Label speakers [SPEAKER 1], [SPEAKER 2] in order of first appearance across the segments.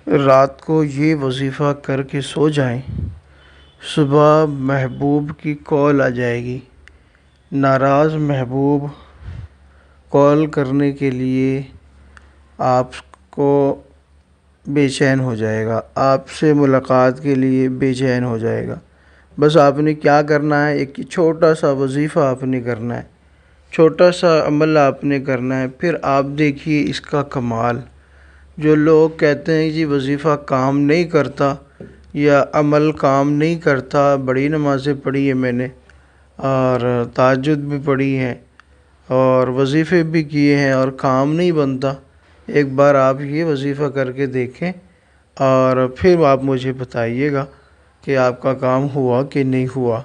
[SPEAKER 1] رات کو یہ وظیفہ کر کے سو جائیں، صبح محبوب کی کال آ جائے گی۔ ناراض محبوب کال کرنے کے لیے آپ کو بے چین ہو جائے گا، آپ سے ملاقات کے لیے بے چین ہو جائے گا۔ بس آپ نے کیا کرنا ہے، ایک چھوٹا سا وظیفہ آپ نے کرنا ہے، چھوٹا سا عمل آپ نے کرنا ہے، پھر آپ دیکھیے اس کا کمال۔ جو لوگ کہتے ہیں جی وظیفہ کام نہیں کرتا یا عمل کام نہیں کرتا، بڑی نمازیں پڑھی ہیں میں نے اور تہجد بھی پڑھی ہیں اور وظیفے بھی کیے ہیں اور کام نہیں بنتا، ایک بار آپ یہ وظیفہ کر کے دیکھیں اور پھر آپ مجھے بتائیے گا کہ آپ کا کام ہوا کہ نہیں ہوا،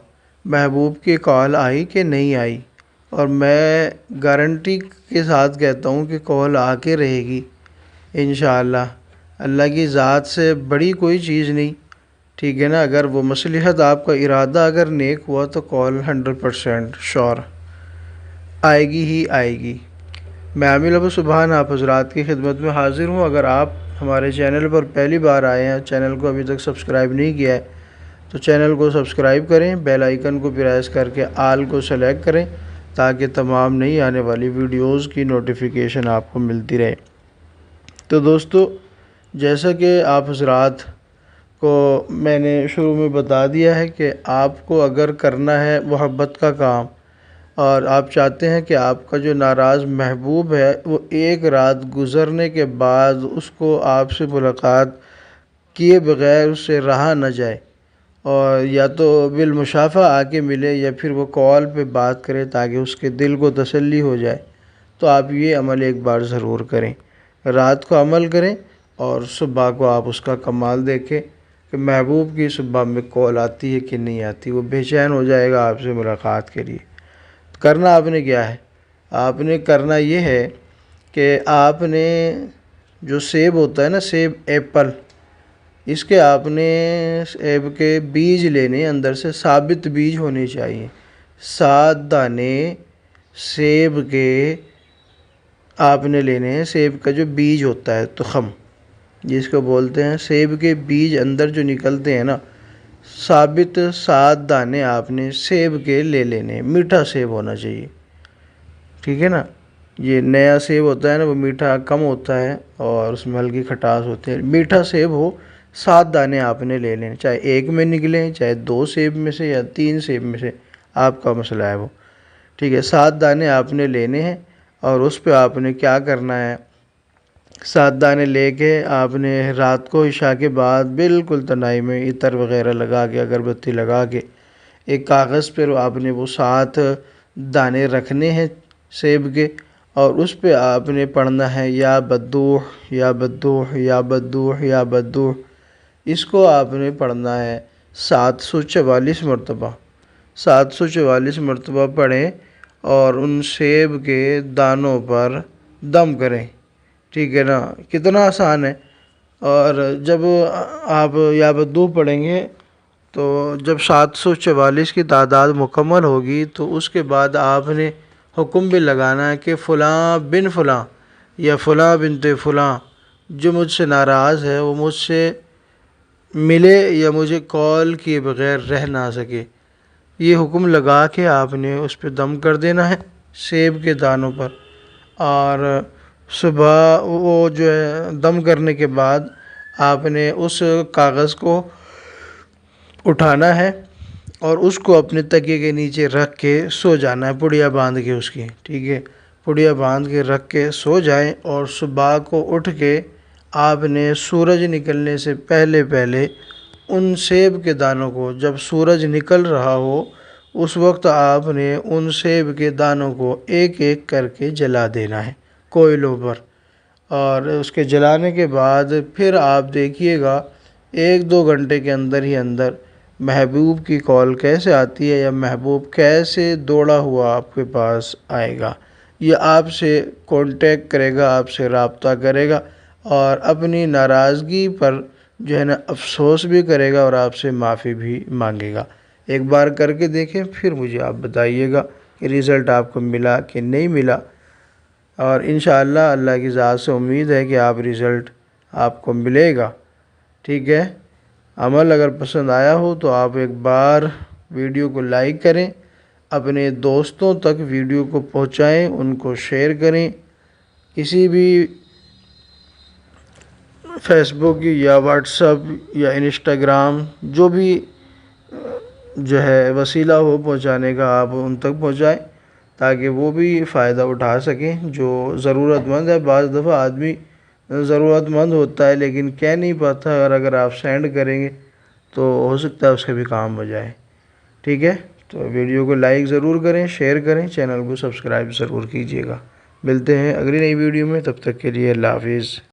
[SPEAKER 1] محبوب کی کال آئی کہ نہیں آئی۔ اور میں گارنٹی کے ساتھ کہتا ہوں کہ کال آ کے رہے گی انشاءاللہ۔ اللہ کی ذات سے بڑی کوئی چیز نہیں، ٹھیک ہے نا۔ اگر وہ مصلحت آپ کا ارادہ اگر نیک ہوا تو کال 100% شور آئے گی ہی آئے گی۔ میں عامل ابو سبحان آپ حضرات کی خدمت میں حاضر ہوں۔ اگر آپ ہمارے چینل پر پہلی بار آئے ہیں، چینل کو ابھی تک سبسکرائب نہیں کیا ہے تو چینل کو سبسکرائب کریں، بیل آئیکن کو پریس کر کے آل کو سلیکٹ کریں تاکہ تمام نئی آنے والی ویڈیوز کی نوٹیفیکیشن آپ کو ملتی رہے۔ تو دوستو، جیسا کہ آپ حضرات کو میں نے شروع میں بتا دیا ہے کہ آپ کو اگر کرنا ہے محبت کا کام اور آپ چاہتے ہیں کہ آپ کا جو ناراض محبوب ہے وہ ایک رات گزرنے کے بعد اس کو آپ سے ملاقات کیے بغیر اس سے رہا نہ جائے، اور یا تو بالمشافہ آ کے ملے یا پھر وہ کال پہ بات کرے تاکہ اس کے دل کو تسلی ہو جائے، تو آپ یہ عمل ایک بار ضرور کریں۔ رات کو عمل کریں اور صبح کو آپ اس کا کمال دیکھیں کہ محبوب کی صبح میں کال آتی ہے کہ نہیں آتی، وہ بے چین ہو جائے گا آپ سے ملاقات کے لیے۔ کرنا آپ نے کیا ہے، آپ نے کرنا یہ ہے کہ آپ نے جو سیب ہوتا ہے نا، سیب ایپل، اس کے آپ نے سیب کے بیج لینے، اندر سے ثابت بیج ہونے چاہیے۔ 7 دانے سیب کے آپ نے لینے ہیں، سیب کا جو بیج ہوتا ہے تخم جس کو بولتے ہیں، سیب کے بیج اندر جو نکلتے ہیں نا، ثابت 7 دانے آپ نے سیب کے لے لینے ہیں۔ میٹھا سیب ہونا چاہیے، ٹھیک ہے نا۔ یہ نیا سیب ہوتا ہے نا، وہ میٹھا کم ہوتا ہے اور اس میں ہلکی کھٹاس ہوتی ہے۔ میٹھا سیب ہو، 7 دانے آپ نے لے لینے، چاہے ایک میں نکلیں، چاہے 2 سیب میں سے یا 3 سیب میں سے، آپ کا مسئلہ ہے وہ، ٹھیک ہے۔ 7 دانے آپ نے لینے ہیں اور اس پہ آپ نے کیا کرنا ہے، 7 دانے لے کے آپ نے رات کو عشاء کے بعد بالکل تنہائی میں عطر وغیرہ لگا کے، اگربتی لگا کے، ایک کاغذ پر آپ نے وہ 7 دانے رکھنے ہیں سیب کے، اور اس پہ آپ نے پڑھنا ہے یا بدوح یا بدوح یا بدوح یا بدوح۔ اس کو آپ نے پڑھنا ہے 744 مرتبہ، 744 مرتبہ پڑھیں اور ان سیب کے دانوں پر دم کریں، ٹھیک ہے نا۔ کتنا آسان ہے۔ اور جب آپ یا بدوح پڑھیں گے تو جب 744 کی تعداد مکمل ہوگی تو اس کے بعد آپ نے حکم بھی لگانا ہے کہ فلاں بن فلاں یا فلاں بنت فلاں جو مجھ سے ناراض ہے وہ مجھ سے ملے یا مجھے کال کیے بغیر رہ نہ سکے۔ یہ حکم لگا کے آپ نے اس پہ دم کر دینا ہے سیب کے دانوں پر، اور صبح وہ جو ہے دم کرنے کے بعد آپ نے اس کاغذ کو اٹھانا ہے اور اس کو اپنے تکیے کے نیچے رکھ کے سو جانا ہے، پڑیا باندھ کے اس کی، ٹھیک ہے۔ پڑیا باندھ کے رکھ کے سو جائیں اور صبح کو اٹھ کے آپ نے سورج نکلنے سے پہلے پہلے ان سیب کے دانوں کو، جب سورج نکل رہا ہو اس وقت آپ نے ان سیب کے دانوں کو ایک ایک کر کے جلا دینا ہے کوئلوں پر، اور اس کے جلانے کے بعد پھر آپ دیکھیے گا 1-2 گھنٹے کے اندر ہی اندر محبوب کی کال کیسے آتی ہے یا محبوب کیسے دوڑا ہوا آپ کے پاس آئے گا۔ یہ آپ سے کانٹیکٹ کرے گا، آپ سے رابطہ کرے گا اور اپنی ناراضگی پر جو ہے نا افسوس بھی کرے گا اور آپ سے معافی بھی مانگے گا۔ ایک بار کر کے دیکھیں، پھر مجھے آپ بتائیے گا کہ رزلٹ آپ کو ملا کہ نہیں ملا، اور انشاءاللہ اللہ کی ذات سے امید ہے کہ آپ رزلٹ آپ کو ملے گا۔ ٹھیک ہے، عمل اگر پسند آیا ہو تو آپ ایک بار ویڈیو کو لائک کریں، اپنے دوستوں تک ویڈیو کو پہنچائیں، ان کو شیئر کریں، کسی بھی فیس بک یا واٹس ایپ یا انسٹاگرام جو بھی جو ہے وسیلہ ہو پہنچانے کا، آپ ان تک پہنچائیں تاکہ وہ بھی فائدہ اٹھا سکیں جو ضرورت مند ہے۔ بعض دفعہ آدمی ضرورت مند ہوتا ہے لیکن کہہ نہیں پاتا، اور اگر آپ سینڈ کریں گے تو ہو سکتا ہے اس کا بھی کام ہو جائے۔ ٹھیک ہے، تو ویڈیو کو لائک ضرور کریں، شیئر کریں، چینل کو سبسکرائب ضرور کیجیے گا۔ ملتے ہیں اگلی نئی ویڈیو میں، تب تک کے لیے اللہ حافظ۔